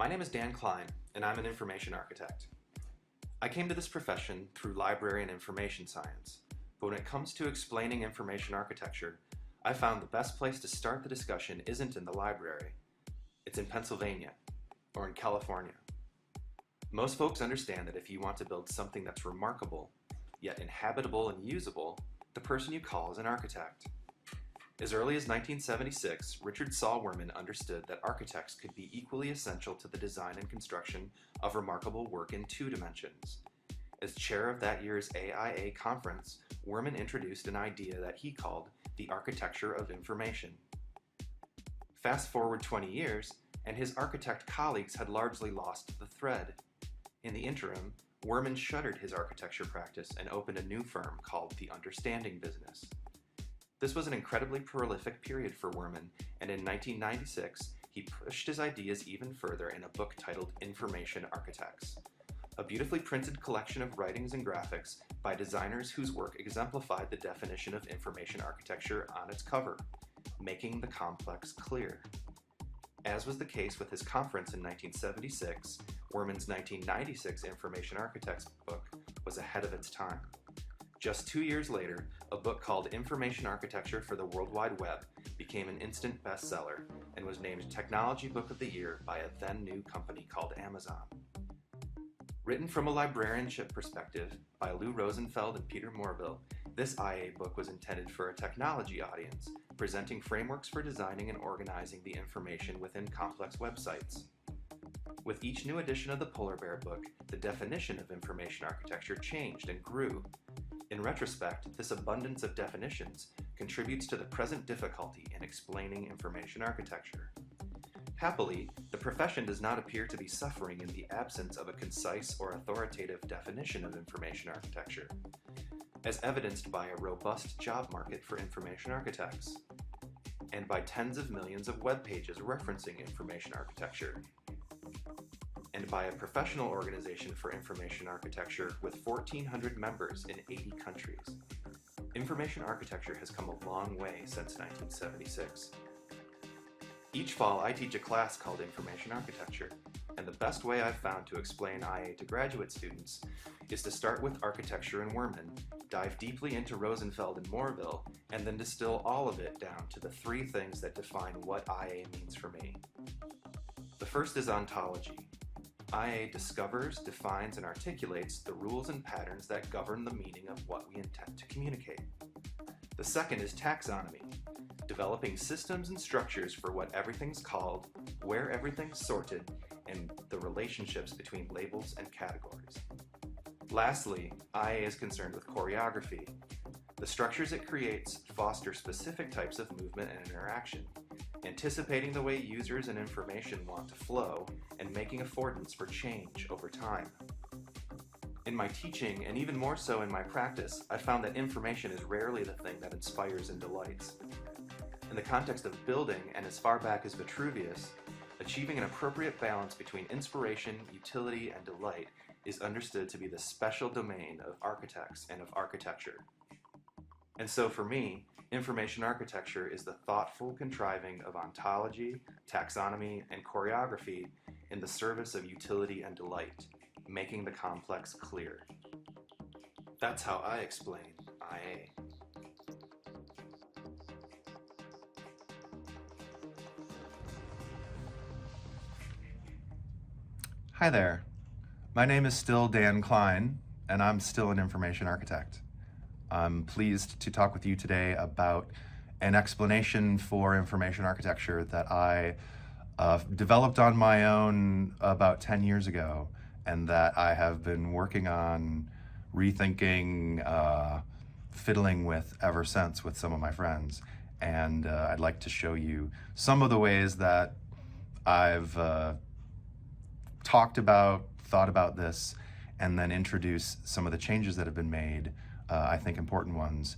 My name is Dan Klein, and I'm an information architect. I came to this profession through library and information science, but when it comes to explaining information architecture, I found the best place to start the discussion isn't in the library. It's in Pennsylvania, or in California. Most folks understand that if you want to build something that's remarkable, yet inhabitable and usable, the person you call is an architect. As early as 1976, Richard Saul Wurman understood that architects could be equally essential to the design and construction of remarkable work in 2 dimensions. As chair of that year's AIA conference, Wurman introduced an idea that he called the architecture of information. Fast forward 20 years, and his architect colleagues had largely lost the thread. In the interim, Wurman shuttered his architecture practice and opened a new firm called the Understanding Business. This was an incredibly prolific period for Wurman, and in 1996, he pushed his ideas even further in a book titled Information Architects, a beautifully printed collection of writings and graphics by designers whose work exemplified the definition of information architecture on its cover, making the complex clear. As was the case with his conference in 1976, Wurman's 1996 Information Architects book was ahead of its time. Just 2 years later, a book called Information Architecture for the World Wide Web became an instant bestseller and was named Technology Book of the Year by a then-new company called Amazon. Written from a librarianship perspective by Lou Rosenfeld and Peter Morville, this IA book was intended for a technology audience, presenting frameworks for designing and organizing the information within complex websites. With each new edition of the Polar Bear book, the definition of information architecture changed and grew. In retrospect, this abundance of definitions contributes to the present difficulty in explaining information architecture. Happily, the profession does not appear to be suffering in the absence of a concise or authoritative definition of information architecture, as evidenced by a robust job market for information architects, and by tens of millions of web pages referencing information architecture, and by a professional organization for information architecture with 1,400 members in 80 countries. Information architecture has come a long way since 1976. Each fall, I teach a class called Information Architecture, and the best way I've found to explain IA to graduate students is to start with architecture and Wurman, dive deeply into Rosenfeld and Morville, and then distill all of it down to the 3 things that define what IA means for me. The first is ontology. IA discovers, defines, and articulates the rules and patterns that govern the meaning of what we intend to communicate. The second is taxonomy, developing systems and structures for what everything's called, where everything's sorted, and the relationships between labels and categories. Lastly, IA is concerned with choreography. The structures it creates foster specific types of movement and interaction, anticipating the way users and information want to flow and making affordance for change over time. In my teaching, and even more so in my practice, I found that information is rarely the thing that inspires and delights. In the context of building, and as far back as Vitruvius, achieving an appropriate balance between inspiration, utility, and delight is understood to be the special domain of architects and of architecture. And so for me, information architecture is the thoughtful contriving of ontology, taxonomy, and choreography in the service of utility and delight, making the complex clear. That's how I explain IA. Hi there. My name is still Dan Klein, and I'm still an information architect. I'm pleased to talk with you today about an explanation for information architecture that I developed on my own about 10 years ago, and that I have been working on, rethinking, fiddling with ever since with some of my friends. And I'd like to show you some of the ways that I've talked about, thought about this, and then introduce some of the changes that have been made, I think important ones,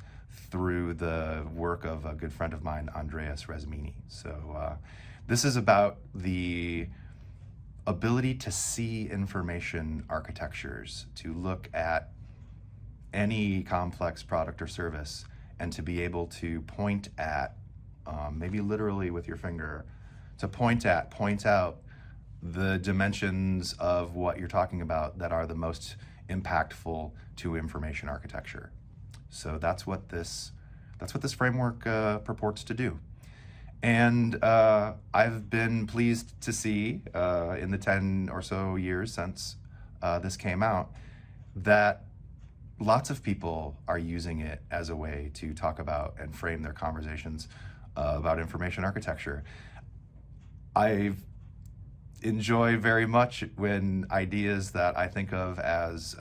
through the work of a good friend of mine, Andreas Resmini. So this is about the ability to see information architectures, to look at any complex product or service, and to be able to point at, maybe literally with your finger, to point out the dimensions of what you're talking about that are the most impactful to information architecture. So that's what this framework purports to do. And I've been pleased to see in the 10 or so years since this came out that lots of people are using it as a way to talk about and frame their conversations about information architecture. I enjoy very much when ideas that I think of as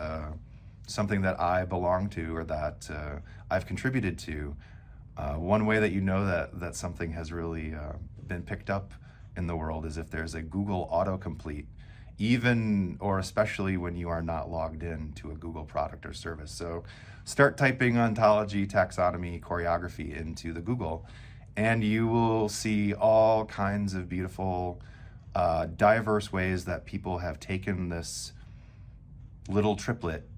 something that I belong to or that I've contributed to. One way that you know that something has really been picked up in the world is if there's a Google autocomplete, even or especially when you are not logged in to a Google product or service. So start typing ontology, taxonomy, choreography into the Google, and you will see all kinds of beautiful, diverse ways that people have taken this little triplet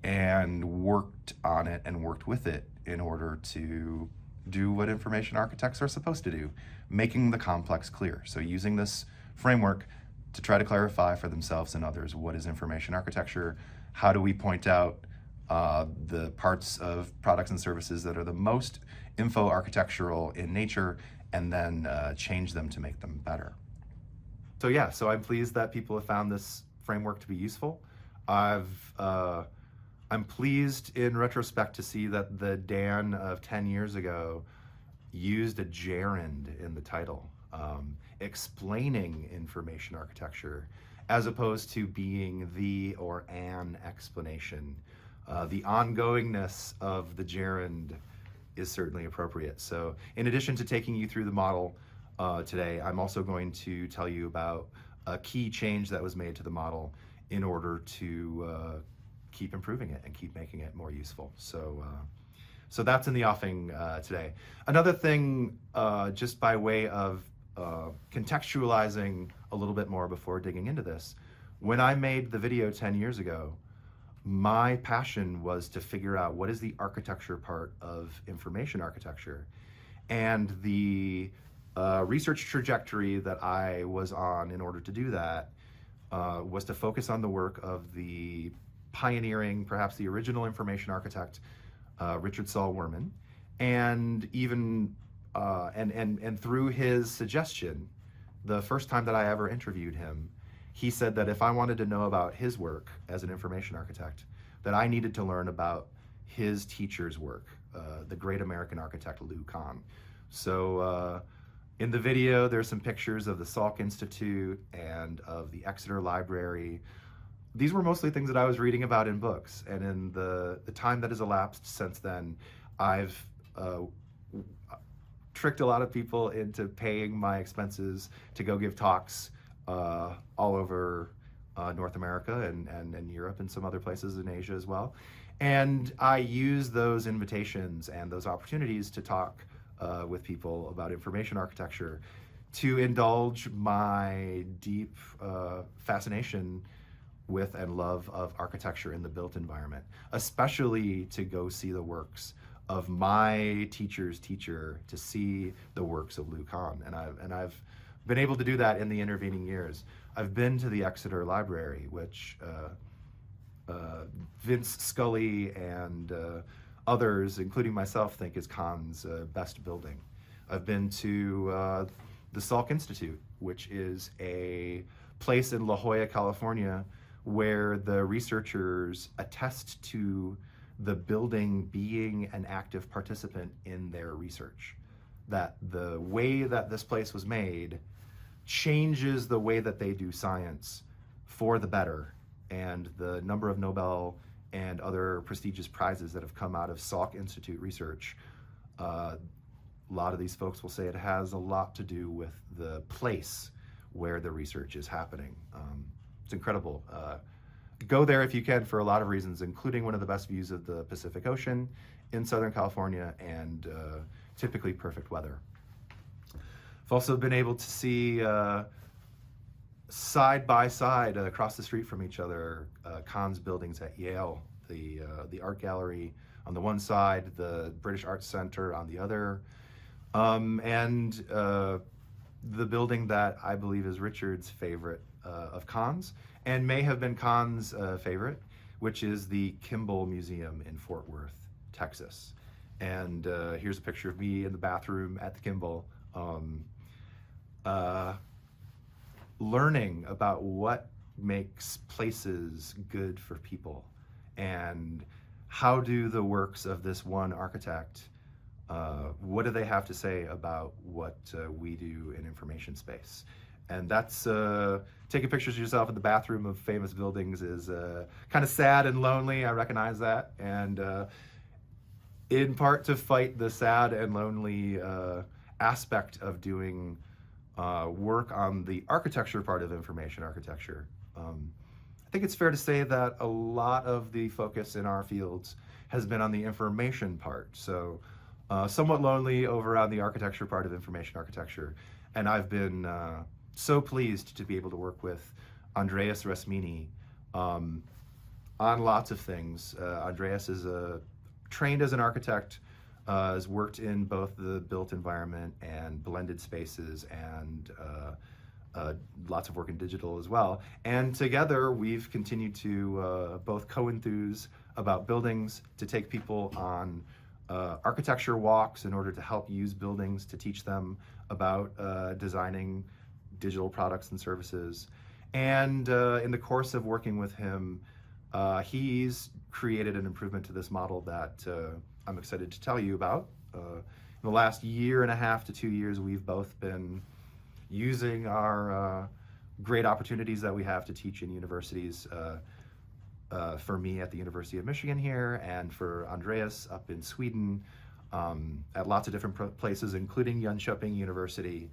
and worked on it and worked with it in order to do what information architects are supposed to do, making the complex clear. So using this framework to try to clarify for themselves and others what is information architecture, how do we point out the parts of products and services that are the most info architectural in nature, and then change them to make them better. So yeah, so I'm pleased that people have found this framework to be useful. I'm pleased in retrospect to see that the Dan of 10 years ago used a gerund in the title, explaining information architecture, as opposed to being the or an explanation. The ongoingness of the gerund is certainly appropriate. So in addition to taking you through the model today, I'm also going to tell you about a key change that was made to the model in order to keep improving it and keep making it more useful. So that's in the offing today. Another thing, just by way of contextualizing a little bit more before digging into this, when I made the video 10 years ago, my passion was to figure out what is the architecture part of information architecture. And the research trajectory that I was on in order to do that was to focus on the work of the pioneering, perhaps the original information architect, Richard Saul Wurman, and even and through his suggestion, the first time that I ever interviewed him, he said that if I wanted to know about his work as an information architect, that I needed to learn about his teacher's work, the great American architect Lou Kahn. So in the video, there's some pictures of the Salk Institute and of the Exeter Library. These were mostly things that I was reading about in books, and in the time that has elapsed since then, I've tricked a lot of people into paying my expenses to go give talks all over North America and Europe and some other places in Asia as well. And I use those invitations and those opportunities to talk with people about information architecture to indulge my deep fascination with and love of architecture in the built environment, especially to go see the works of my teacher's teacher, to see the works of Lou Kahn. And I've been able to do that in the intervening years. I've been to the Exeter Library, which Vince Scully and others, including myself, think is Kahn's best building. I've been to the Salk Institute, which is a place in La Jolla, California, where the researchers attest to the building being an active participant in their research. That the way that this place was made changes the way that they do science for the better. And the number of Nobel and other prestigious prizes that have come out of Salk Institute research, a lot of these folks will say it has a lot to do with the place where the research is happening. It's incredible. Go there if you can for a lot of reasons, including one of the best views of the Pacific Ocean in Southern California and typically perfect weather. I've also been able to see side by side across the street from each other Kahn's buildings at Yale, the art gallery on the one side, the British Arts Center on the other, and the building that I believe is Richard's favorite of Khan's, and may have been Khan's favorite, which is the Kimball Museum in Fort Worth, Texas. And here's a picture of me in the bathroom at the Kimball, learning about what makes places good for people, and how do the works of this one architect, what do they have to say about what we do in information space? And that's, taking pictures of yourself in the bathroom of famous buildings is kind of sad and lonely, I recognize that. And in part to fight the sad and lonely aspect of doing work on the architecture part of information architecture. I think it's fair to say that a lot of the focus in our fields has been on the information part. So somewhat lonely over on the architecture part of information architecture. And I've been so pleased to be able to work with Andreas Resmini on lots of things. Andreas is trained as an architect, has worked in both the built environment and blended spaces, and lots of work in digital as well. And together we've continued to both co-enthuse about buildings, to take people on architecture walks in order to help use buildings to teach them about designing digital products and services. And in the course of working with him, he's created an improvement to this model that I'm excited to tell you about. In the last year and a half to 2 years, we've both been using our great opportunities that we have to teach in universities, for me at the University of Michigan here, and for Andreas up in Sweden, at lots of different places, including Jönköping University,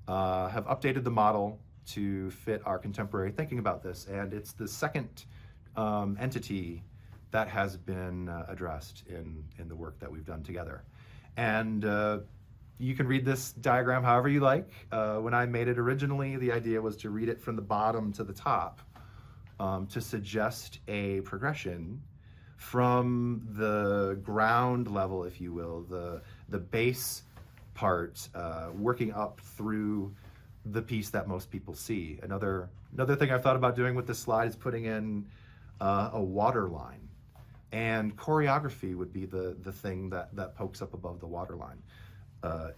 have updated the model to fit our contemporary thinking about this. And it's the second entity that has been addressed in the work that we've done together. And you can read this diagram however you like. When I made it originally, the idea was to read it from the bottom to the top, to suggest a progression from the ground level, if you will, the base part, working up through the piece that most people see. Another thing I've thought about doing with this slide is putting in a water line. And choreography would be the thing that pokes up above the water line.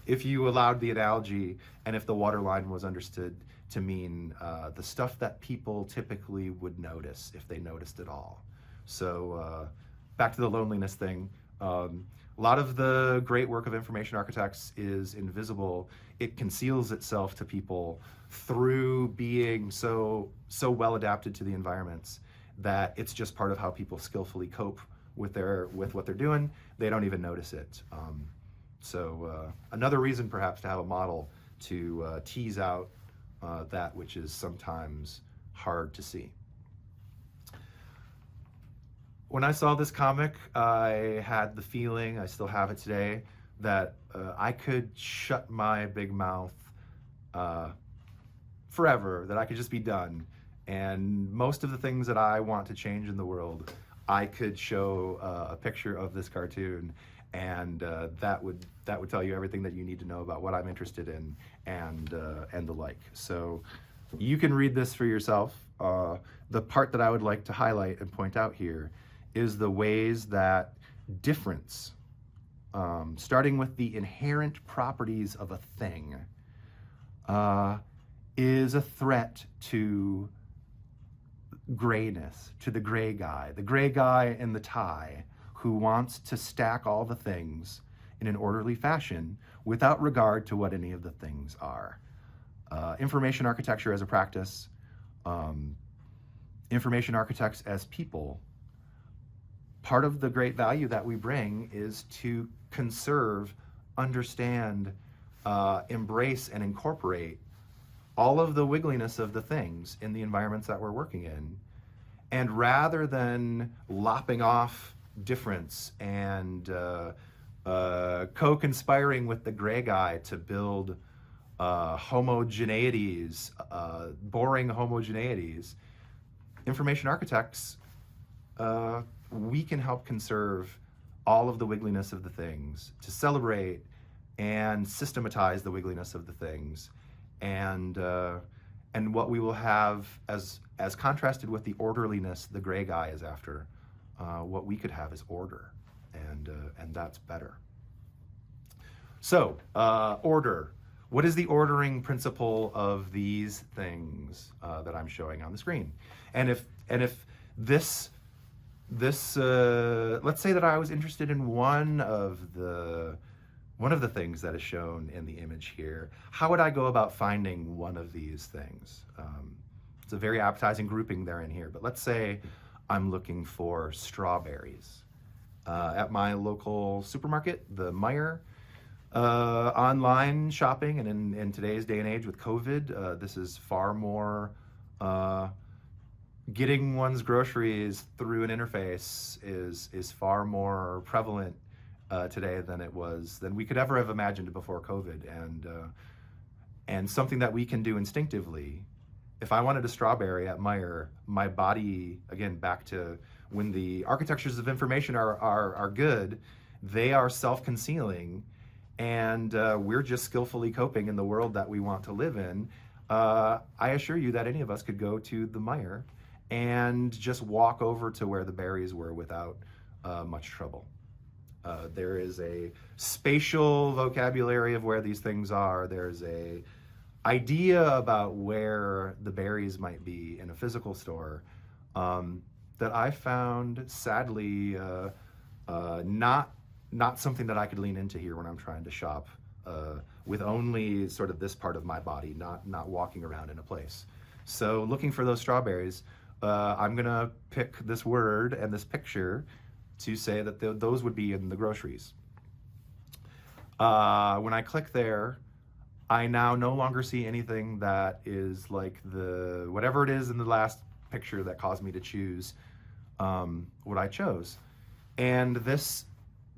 If you allowed the analogy, and if the water line was understood to mean the stuff that people typically would notice, if they noticed at all. So back to the loneliness thing. A lot of the great work of information architects is invisible. It conceals itself to people through being so well adapted to the environments that it's just part of how people skillfully cope with what they're doing. They don't even notice it. So another reason perhaps to have a model to tease out that which is sometimes hard to see. When I saw this comic, I had the feeling, I still have it today, that I could shut my big mouth forever, that I could just be done. And most of the things that I want to change in the world, I could show a picture of this cartoon, and that would tell you everything that you need to know about what I'm interested in, and the like. So you can read this for yourself. The part that I would like to highlight and point out here is the ways that difference, starting with the inherent properties of a thing, is a threat to grayness, to the gray guy in the tie, who wants to stack all the things in an orderly fashion without regard to what any of the things are. Information architecture as a practice, information architects as people, part of the great value that we bring is to conserve, understand, embrace, and incorporate all of the wiggliness of the things in the environments that we're working in. And rather than lopping off difference and co-conspiring with the gray guy to build homogeneities, boring homogeneities, information architects, we can help conserve all of the wiggliness of the things, to celebrate and systematize the wiggliness of the things, and And what we will have, as contrasted with the orderliness the gray guy is after, what we could have is order, and that's better. So, order. What is the ordering principle of these things that I'm showing on the screen? And if this let's say that I was interested in one of the things that is shown in the image here, how would I go about finding one of these things? It's a very appetizing grouping there in here, but let's say I'm looking for strawberries. At my local supermarket, the Meijer, online shopping, and in today's day and age with COVID, this is far more, getting one's groceries through an interface is far more prevalent today than we could ever have imagined before COVID, and something that we can do instinctively. If I wanted a strawberry at Meijer, my body, again, back to when the architectures of information are good, they are self-concealing, and we're just skillfully coping in the world that we want to live in. I assure you that any of us could go to the Meijer and just walk over to where the berries were without much trouble. There is a spatial vocabulary of where these things are. There's a idea about where the berries might be in a physical store that I found, sadly, not something that I could lean into here when I'm trying to shop with only sort of this part of my body, not walking around in a place. So looking for those strawberries, I'm gonna pick this word and this picture to say that those would be in the groceries. When I click there, I now no longer see anything that is like whatever it is in the last picture that caused me to choose what I chose. And this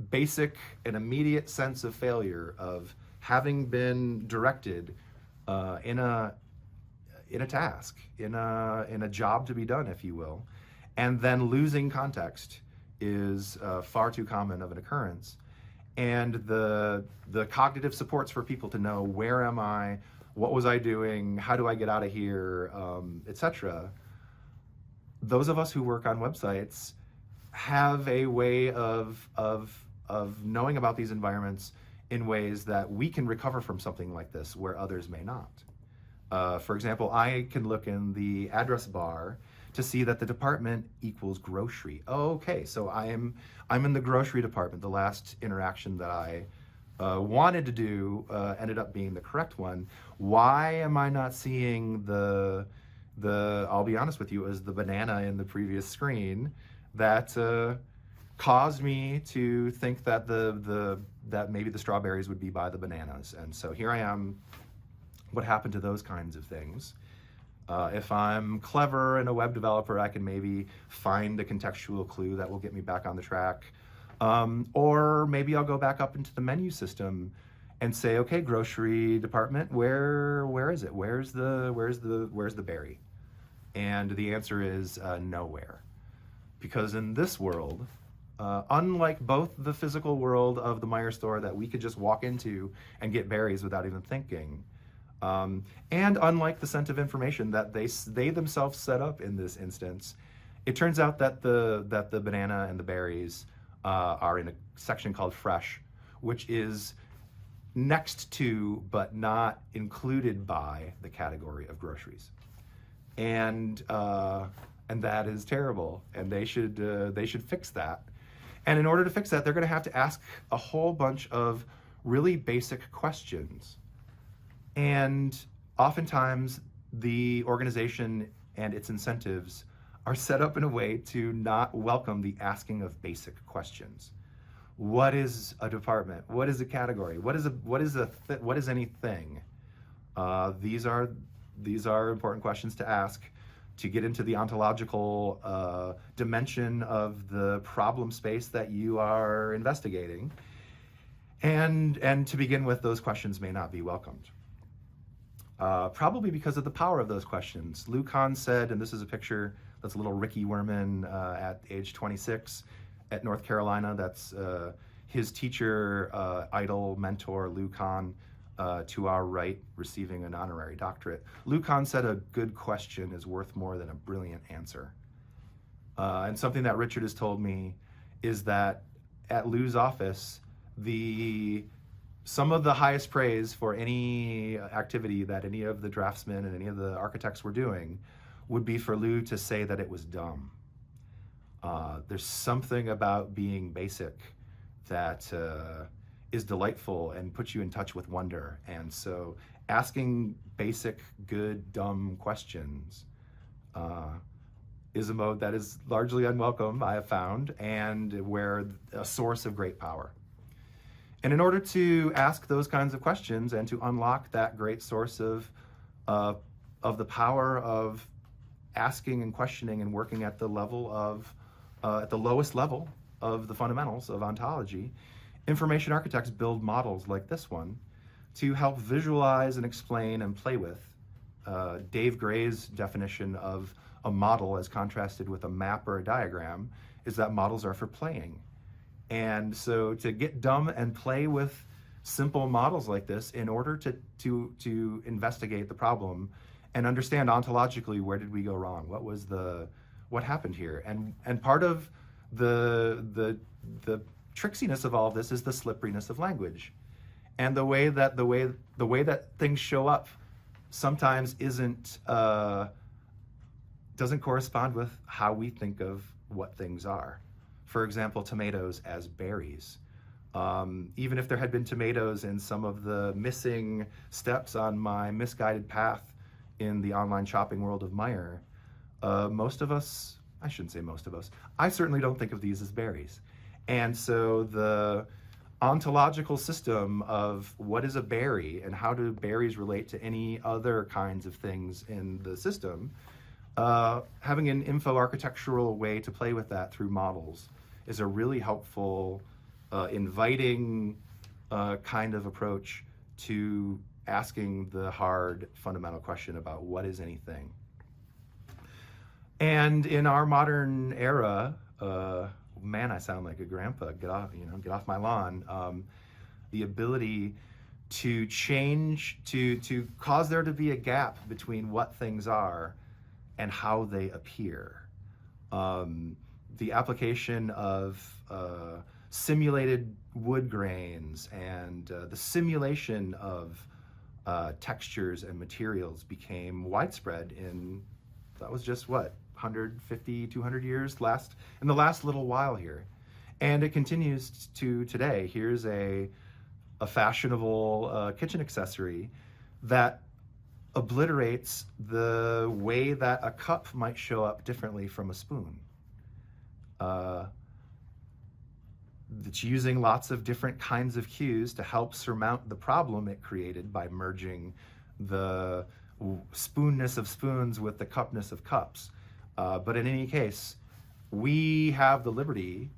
basic and immediate sense of failure of having been directed in a task, in a job to be done, if you will, and then losing context is far too common of an occurrence. And the cognitive supports for people to know, where am I, what was I doing, how do I get out of here, etc. Those of us who work on websites have a way of knowing about these environments in ways that we can recover from something like this where others may not. For example, I can look in the address bar to see that the department equals grocery. Oh, okay, so I'm in the grocery department. The last interaction that I wanted to do ended up being the correct one. Why am I not seeing the I'll be honest with you, as the banana in the previous screen that caused me to think that that maybe the strawberries would be by the bananas. And so here I am. What happened to those kinds of things? If I'm clever and a web developer, I can maybe find a contextual clue that will get me back on the track. Or maybe I'll go back up into the menu system and say, okay, grocery department, where is it? Where's the berry? And the answer is nowhere. Because in this world, unlike both the physical world of the Meijer store that we could just walk into and get berries without even thinking, and unlike the scent of information that they themselves set up in this instance, it turns out that the banana and the berries are in a section called fresh, which is next to but not included by the category of groceries, and that is terrible. And they should fix that. And in order to fix that, they're going to have to ask a whole bunch of really basic questions. And oftentimes, the organization and its incentives are set up in a way to not welcome the asking of basic questions. What is a department? What is a category? What is anything? These are important questions to ask to get into the ontological dimension of the problem space that you are investigating. And to begin with, those questions may not be welcomed. Probably because of the power of those questions. Lou Kahn said, and this is a picture, that's little Ricky Werman at age 26 at North Carolina. That's his teacher, idol, mentor, Lou Kahn, to our right receiving an honorary doctorate. Lou Kahn said a good question is worth more than a brilliant answer. And something that Richard has told me is that at Lou's office, some of the highest praise for any activity that any of the draftsmen and any of the architects were doing would be for Lou to say that it was dumb. There's something about being basic that is delightful and puts you in touch with wonder. And so asking basic, good, dumb questions is a mode that is largely unwelcome, I have found, and where a source of great power. And in order to ask those kinds of questions and to unlock that great source of the power of asking and questioning and working at the level of, at the lowest level of the fundamentals of ontology, information architects build models like this one to help visualize and explain and play with. Dave Gray's definition of a model as contrasted with a map or a diagram is that models are for playing. And so to get dumb and play with simple models like this in order to investigate the problem and understand ontologically where did we go wrong, what happened here, and part of the tricksiness of all of this is the slipperiness of language, and the way that things show up sometimes doesn't correspond with how we think of what things are. For example, tomatoes as berries. Even if there had been tomatoes in some of the missing steps on my misguided path in the online shopping world of Meyer, most of us, I shouldn't say most of us, I certainly don't think of these as berries. And so the ontological system of what is a berry and how do berries relate to any other kinds of things in the system, having an info-architectural way to play with that through models is a really helpful, inviting kind of approach to asking the hard fundamental question about what is anything. And in our modern era, man, I sound like a grandpa. Get off my lawn. The ability to change, to cause there to be a gap between what things are and how they appear. The application of simulated wood grains and the simulation of textures and materials became widespread in, that was just what, 150, 200 years in the last little while here. And it continues to today. Here's a fashionable kitchen accessory that obliterates the way that a cup might show up differently from a spoon. It's using lots of different kinds of cues to help surmount the problem it created by merging the spoonness of spoons with the cupness of cups. But in any case, we have the liberty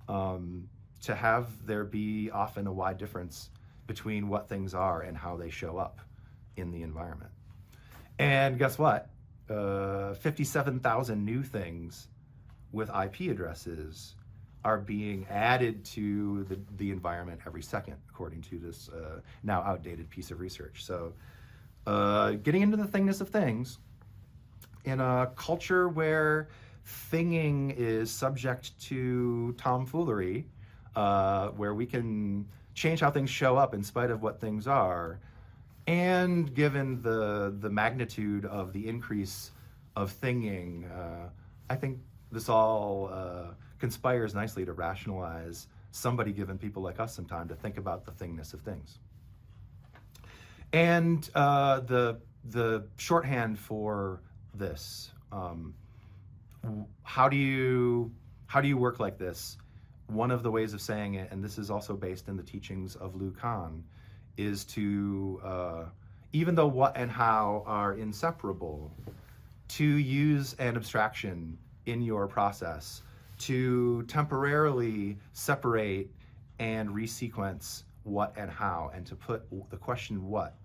to have there be often a wide difference between what things are and how they show up in the environment. And guess what? 57,000 new things with IP addresses are being added to the environment every second, according to this now outdated piece of research. So getting into the thingness of things, in a culture where thinging is subject to tomfoolery, where we can change how things show up in spite of what things are, and given the magnitude of the increase of thinging, I think this all conspires nicely to rationalize somebody giving people like us some time to think about the thingness of things. And the shorthand for this, how do you work like this? One of the ways of saying it, and this is also based in the teachings of Lou Kahn, is to, even though what and how are inseparable, to use an abstraction in your process to temporarily separate and resequence what and how, and to put the question what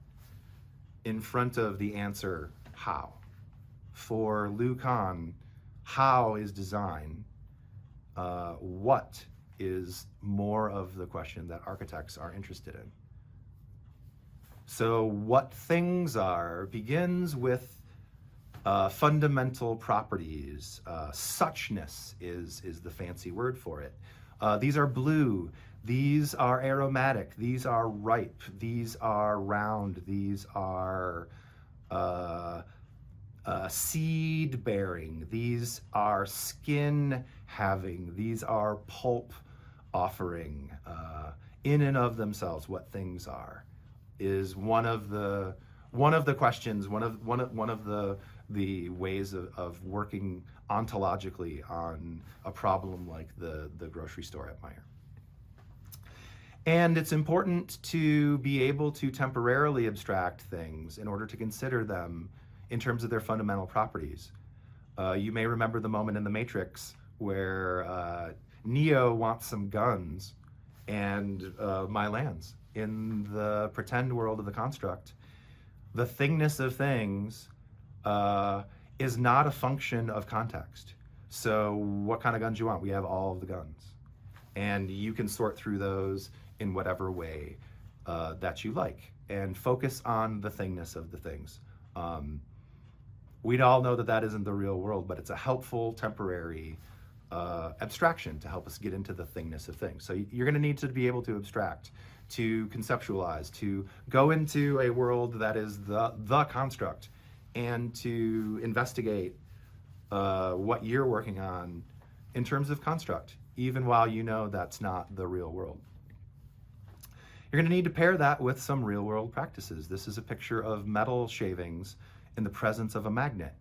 in front of the answer how. For Lou Kahn, how is design, what is more of the question that architects are interested in. So what things are begins with fundamental properties. Suchness is the fancy word for it. These are blue. These are aromatic. These are ripe. These are round. These are seed bearing. These are skin having. These are pulp offering. In and of themselves, what things are is one of the questions, one of the ways of working ontologically on a problem like the grocery store at Meijer. And it's important to be able to temporarily abstract things in order to consider them in terms of their fundamental properties. You may remember the moment in The Matrix where Neo wants some guns and Mai lands. In the pretend world of the construct, the thingness of things is not a function of context. So what kind of guns you want? We have all of the guns. And you can sort through those in whatever way that you like and focus on the thingness of the things. We'd all know that that isn't the real world, but it's a helpful temporary abstraction to help us get into the thingness of things. So you're going to need to be able to abstract, to conceptualize, to go into a world that is the construct, and to investigate what you're working on in terms of construct, even while you know that's not the real world. You're going to need to pair that with some real world practices. This is a picture of metal shavings in the presence of a magnet.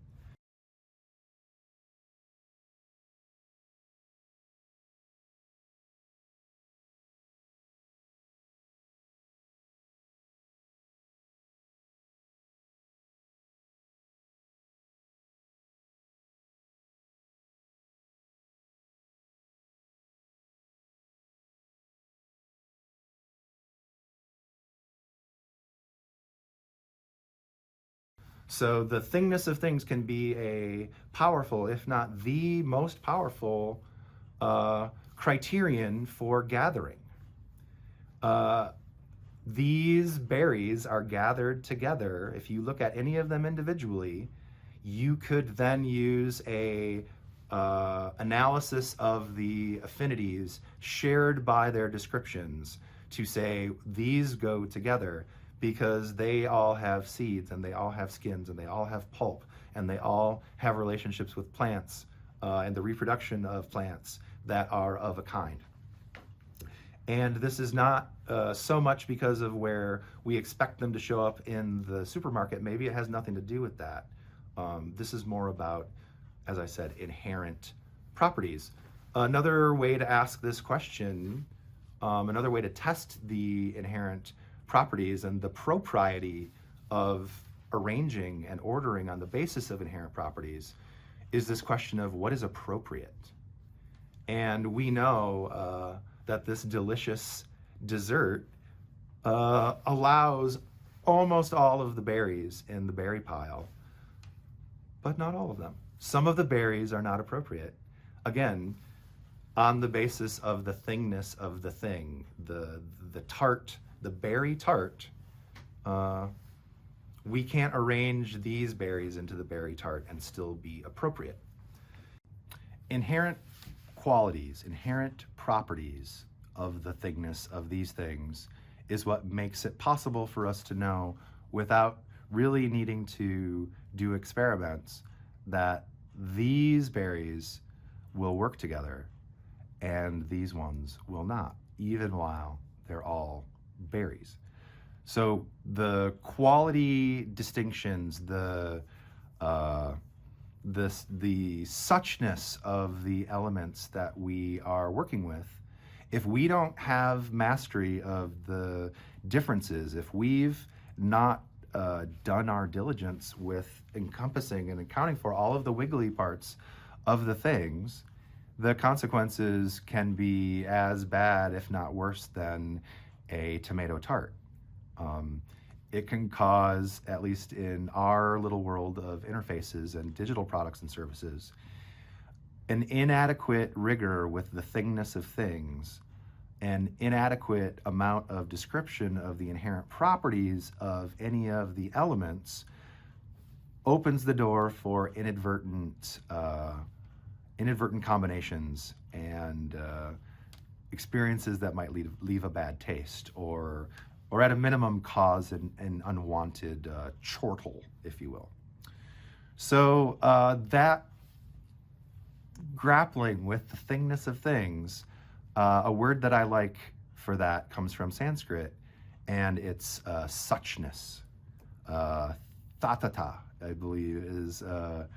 So the thingness of things can be a powerful, if not the most powerful, criterion for gathering. These berries are gathered together. If you look at any of them individually, you could then use a analysis of the affinities shared by their descriptions to say these go together because they all have seeds and they all have skins and they all have pulp and they all have relationships with plants and the reproduction of plants that are of a kind. And this is not so much because of where we expect them to show up in the supermarket. Maybe it has nothing to do with that. This is more about, as I said, inherent properties. Another way to ask this question, another way to test the inherent properties and the propriety of arranging and ordering on the basis of inherent properties is this question of what is appropriate. And we know that this delicious dessert allows almost all of the berries in the berry pile, but not all of them. Some of the berries are not appropriate. Again, on the basis of the thingness of the thing, the tart, the berry tart, we can't arrange these berries into the berry tart and still be appropriate. Inherent qualities, inherent properties of the thingness of these things is what makes it possible for us to know, without really needing to do experiments, that these berries will work together and these ones will not, even while they're all berries. So the quality distinctions, the suchness of the elements that we are working with, if we don't have mastery of the differences, if we've not done our diligence with encompassing and accounting for all of the wiggly parts of the things, the consequences can be as bad, if not worse, than a tomato tart. It can cause, at least in our little world of interfaces and digital products and services, an inadequate rigor with the thingness of things an inadequate amount of description of the inherent properties of any of the elements opens the door for inadvertent combinations and experiences that might leave a bad taste, or at a minimum cause an unwanted chortle, if you will. So that grappling with the thingness of things, a word that I like for that comes from Sanskrit, and it's suchness. Tatata, I believe, is a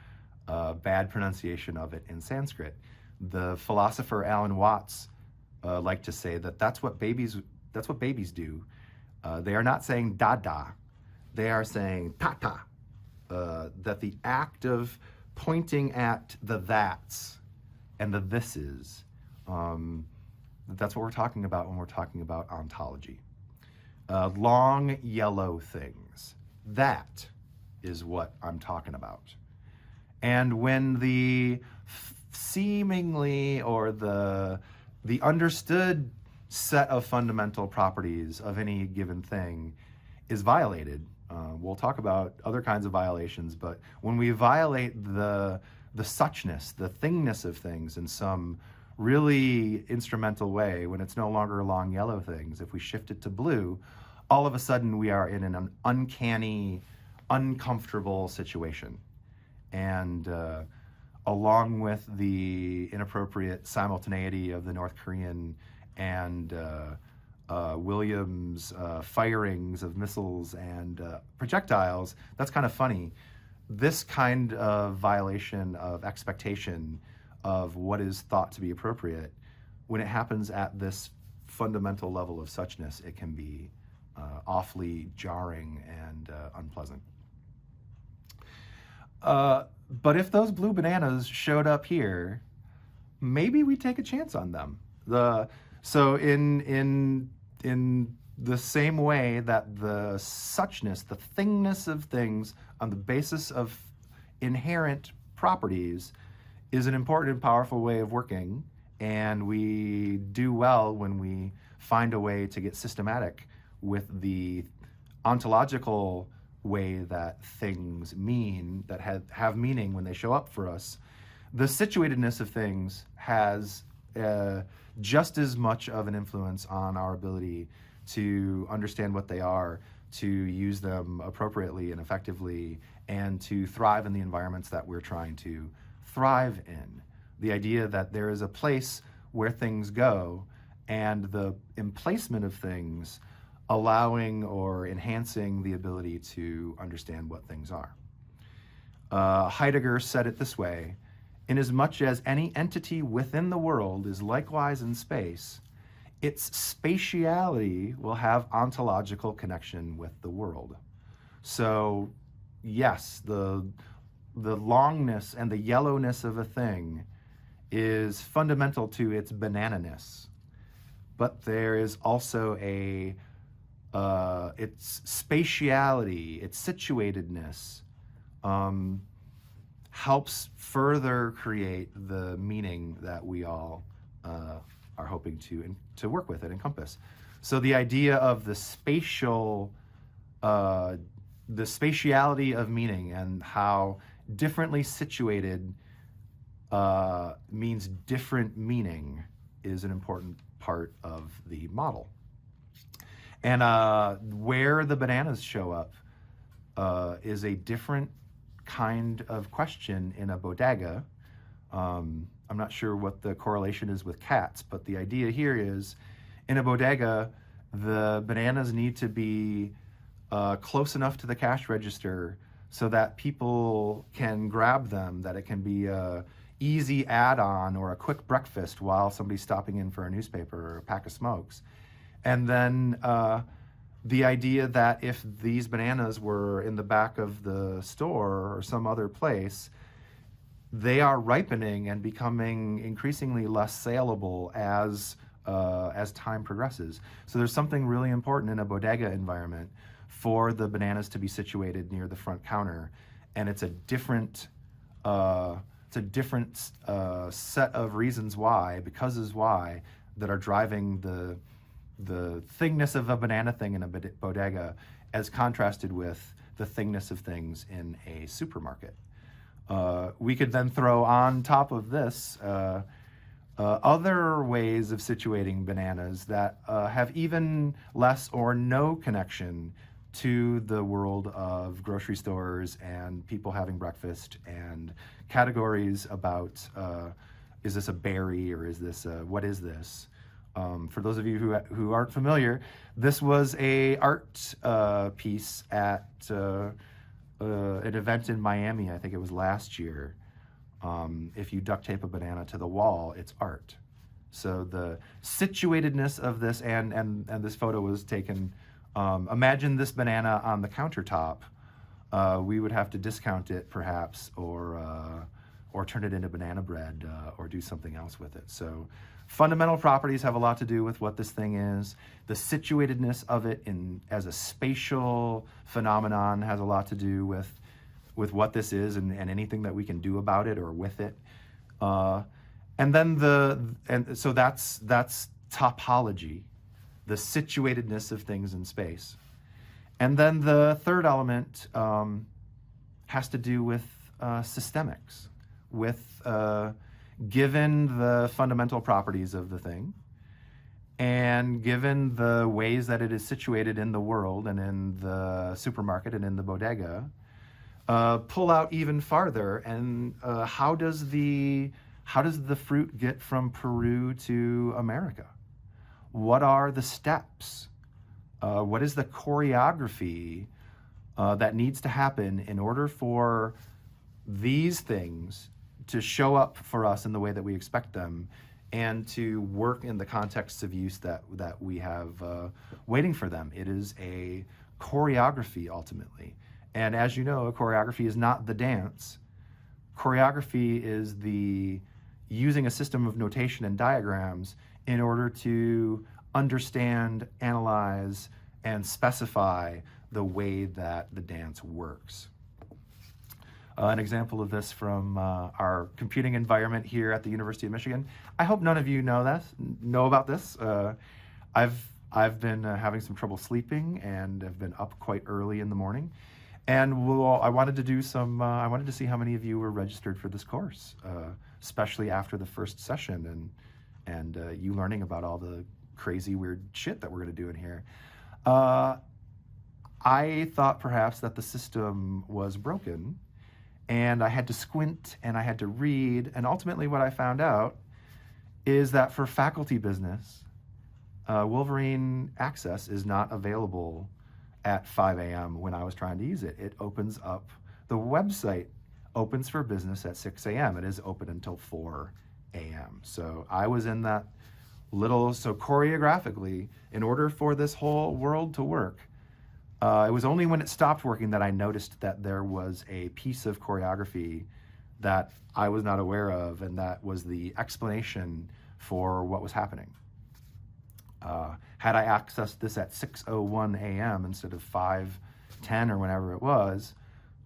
bad pronunciation of it in Sanskrit. The philosopher Alan Watts liked to say that that's what babies do. They are not saying dada, they are saying tata. That the act of pointing at the that's and the thises, that's what we're talking about when we're talking about ontology. Long yellow things, that is what I'm talking about. And when the seemingly or the understood set of fundamental properties of any given thing is violated, we'll talk about other kinds of violations, but when we violate the suchness, the thingness of things in some really instrumental way, when it's no longer long yellow things, if we shift it to blue, all of a sudden we are in an uncanny, uncomfortable situation. And along with the inappropriate simultaneity of the North Korean and Williams firings of missiles and projectiles, that's kind of funny. This kind of violation of expectation of what is thought to be appropriate, when it happens at this fundamental level of suchness, it can be awfully jarring and unpleasant. But if those blue bananas showed up here, maybe we take a chance on them. So in the same way that the suchness, the thingness of things on the basis of inherent properties is an important and powerful way of working, and we do well when we find a way to get systematic with the ontological way that things mean, that have meaning when they show up for us. The situatedness of things has just as much of an influence on our ability to understand what they are, to use them appropriately and effectively, and to thrive in the environments that we're trying to thrive in. The idea that there is a place where things go, and the emplacement of things allowing or enhancing the ability to understand what things are. Heidegger said it this way: inasmuch as any entity within the world is likewise in space, its spatiality will have ontological connection with the world. So yes, the longness and the yellowness of a thing is fundamental to its banananess, but there is also its spatiality, its situatedness, helps further create the meaning that we all are hoping to work with and encompass. So the idea of the spatiality of meaning, and how differently situated means different meaning, is an important part of the model. And where the bananas show up is a different kind of question in a bodega. I'm not sure what the correlation is with cats, but the idea here is, in a bodega, the bananas need to be close enough to the cash register so that people can grab them, that it can be a easy add-on or a quick breakfast while somebody's stopping in for a newspaper or a pack of smokes. And then the idea that if these bananas were in the back of the store or some other place, they are ripening and becoming increasingly less saleable as time progresses. So there's something really important in a bodega environment for the bananas to be situated near the front counter, and it's a different set of reasons why, that are driving the thingness of a banana thing in a bodega as contrasted with the thingness of things in a supermarket. We could then throw on top of this other ways of situating bananas that have even less or no connection to the world of grocery stores and people having breakfast and categories about is this a berry or is this what is this? For those of you who aren't familiar, this was a art piece at an event in Miami. I think it was last year. If you duct tape a banana to the wall, it's art. So the situatedness of this, and this photo was taken, imagine this banana on the countertop. We would have to discount it perhaps, or turn it into banana bread, or do something else with it. So fundamental properties have a lot to do with what this thing is. The situatedness of it as a spatial phenomenon has a lot to do with what this is and anything that we can do about it or with it. And so that's topology, the situatedness of things in space. And then the third element has to do with systemics, with given the fundamental properties of the thing, and given the ways that it is situated in the world and in the supermarket and in the bodega, pull out even farther. And how does the fruit get from Peru to America? What are the steps? What is the choreography that needs to happen in order for these things to show up for us in the way that we expect them and to work in the contexts of use that we have waiting for them? It is a choreography ultimately. And as you know, a choreography is not the dance. Choreography is the using a system of notation and diagrams in order to understand, analyze, and specify the way that the dance works. An example of this from our computing environment here at the University of Michigan. I hope none of you know about this. I've been having some trouble sleeping and have been up quite early in the morning. And I wanted to see how many of you were registered for this course, especially after the first session and you learning about all the crazy, weird shit that we're going to do in here. I thought perhaps that the system was broken, and I had to squint and I had to read, and ultimately what I found out is that for faculty business, Wolverine Access is not available at 5 a.m. when I was trying to use it. It opens up, the website opens for business at 6 a.m. It is open until 4 a.m. So I was in that so choreographically, in order for this whole world to work, it was only when it stopped working that I noticed that there was a piece of choreography that I was not aware of, and that was the explanation for what was happening. Had I accessed this at 6:01 a.m. instead of 5:10 or whenever it was,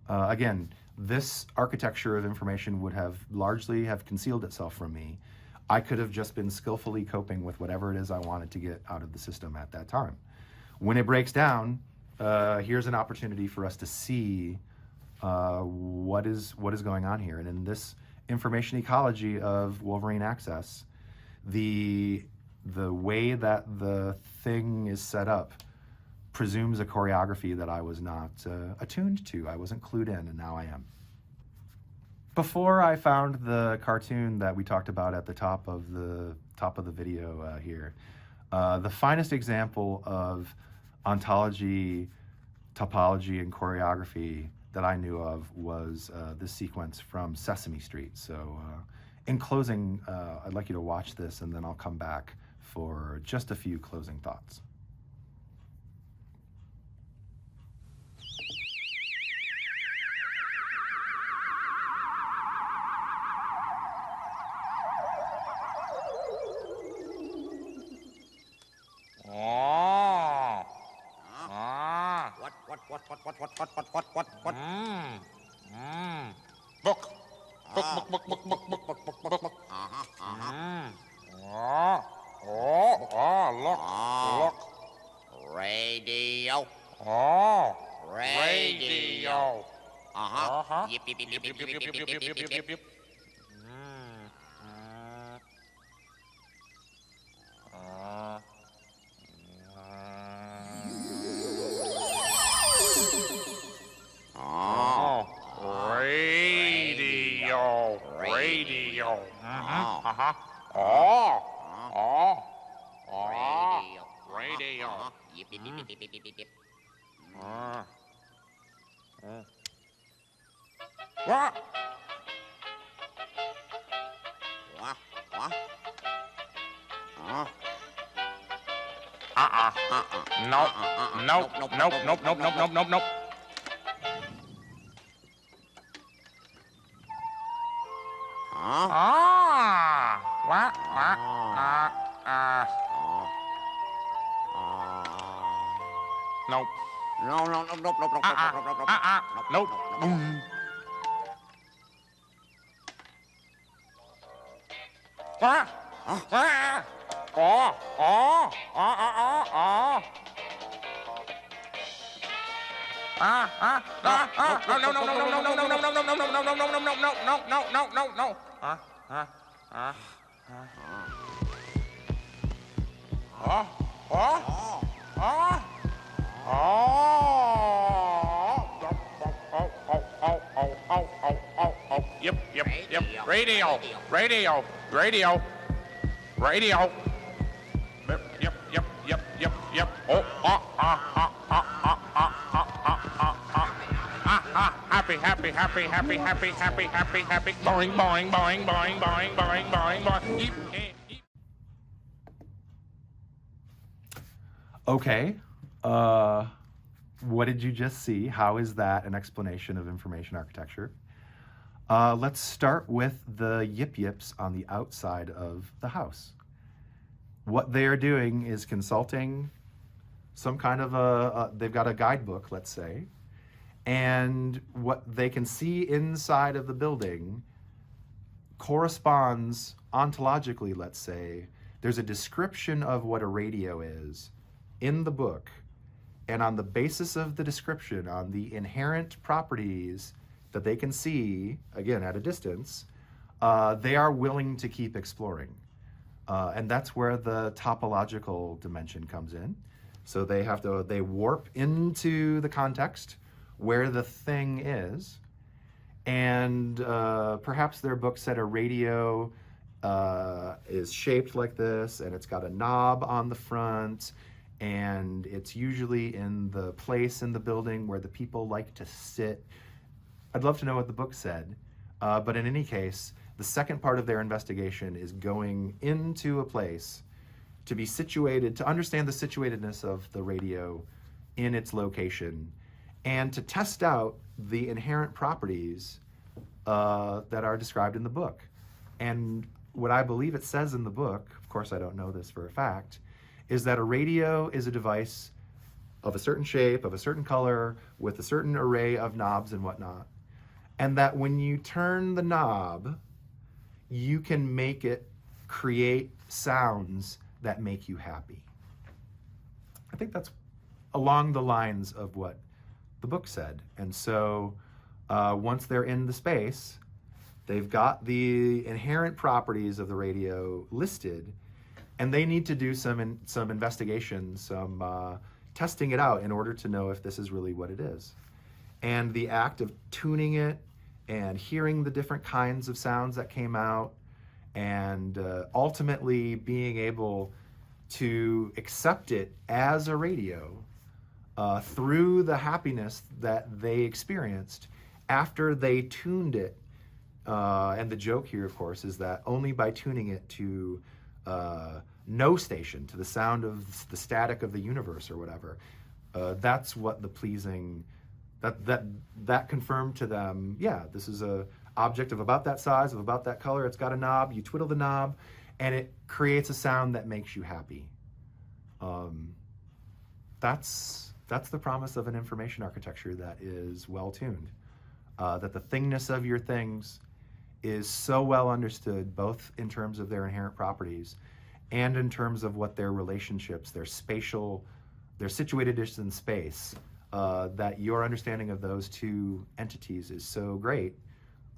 again, this architecture of information would have largely concealed itself from me. I could have just been skillfully coping with whatever it is I wanted to get out of the system at that time. When it breaks down, here's an opportunity for us to see what is going on here. And in this information ecology of Wolverine Access, the way that the thing is set up presumes a choreography that I was not attuned to. I wasn't clued in, and now I am. Before I found the cartoon that we talked about at the top of the video here, the finest example of ontology, topology, and choreography that I knew of was this sequence from Sesame Street. So in closing, I'd like you to watch this, and then I'll come back for just a few closing thoughts. Book. Radio. Oh, Radio. Uh-huh. Yip, yip, yip, yip, yip, yip, yip, yip, yip, yip, yip, yip. Radio. Radio. Uh-huh. Oh. Radio. Radio. Yip, yip, yip, yip, yip, yip, yip, yip. What? Wah, wah. Nope. Nope. Nope. Nope. Nope. Nope. Nope. Nope. Nope. Nope. Huh? What? Nope. No, no, no, no, no, no, no, no, Nope. What? No, no, no, no, no, no, no, no, no, no, no, no, no, no, no, no, no, no. Yep, yep, yep. Radio, radio, radio, radio. Yep, yep, yep, yep, yep, yep. Happy, happy, happy, happy, happy, happy, happy, happy. Boing, boing, boing, boing, boing, boing, boing, boing. Eep, eep. Okay. What did you just see? How is that an explanation of information architecture? Let's start with the yip yips on the outside of the house. What they are doing is consulting some kind of they've got a guidebook, let's say, and what they can see inside of the building corresponds ontologically, let's say. There's a description of what a radio is in the book, and on the basis of the description, on the inherent properties that they can see, again, at a distance, they are willing to keep exploring. And that's where the topological dimension comes in. So they warp into the context where the thing is, and perhaps their book said a radio is shaped like this, and it's got a knob on the front, and it's usually in the place in the building where the people like to sit. I'd love to know what the book said, but in any case, the second part of their investigation is going into a place to be situated, to understand the situatedness of the radio in its location, and to test out the inherent properties that are described in the book. And what I believe it says in the book, of course I don't know this for a fact, is that a radio is a device of a certain shape, of a certain color, with a certain array of knobs and whatnot. And that when you turn the knob, you can make it create sounds that make you happy. I think that's along the lines of what the book said. And so once they're in the space, they've got the inherent properties of the radio listed, and they need to do some investigation, some testing it out in order to know if this is really what it is. And the act of tuning it and hearing the different kinds of sounds that came out, and ultimately being able to accept it as a radio through the happiness that they experienced after they tuned it. And the joke here, of course, is that only by tuning it to no station, to the sound of the static of the universe or whatever, that's what the pleasing, that confirmed to them, yeah, this is a object of about that size, of about that color, it's got a knob, you twiddle the knob, and it creates a sound that makes you happy. That's the promise of an information architecture that is well tuned. That the thingness of your things is so well understood, both in terms of their inherent properties and in terms of what their relationships, their spatial, they're situated in space, that your understanding of those two entities is so great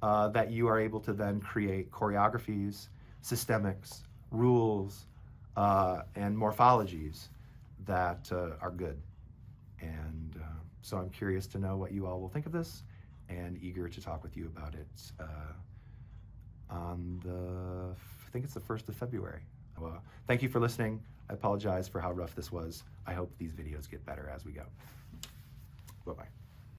that you are able to then create choreographies, systemics, rules, and morphologies that are good. And so I'm curious to know what you all will think of this, and eager to talk with you about it on I think it's the 1st of February. Well, thank you for listening. I apologize for how rough this was. I hope these videos get better as we go. Bye-bye.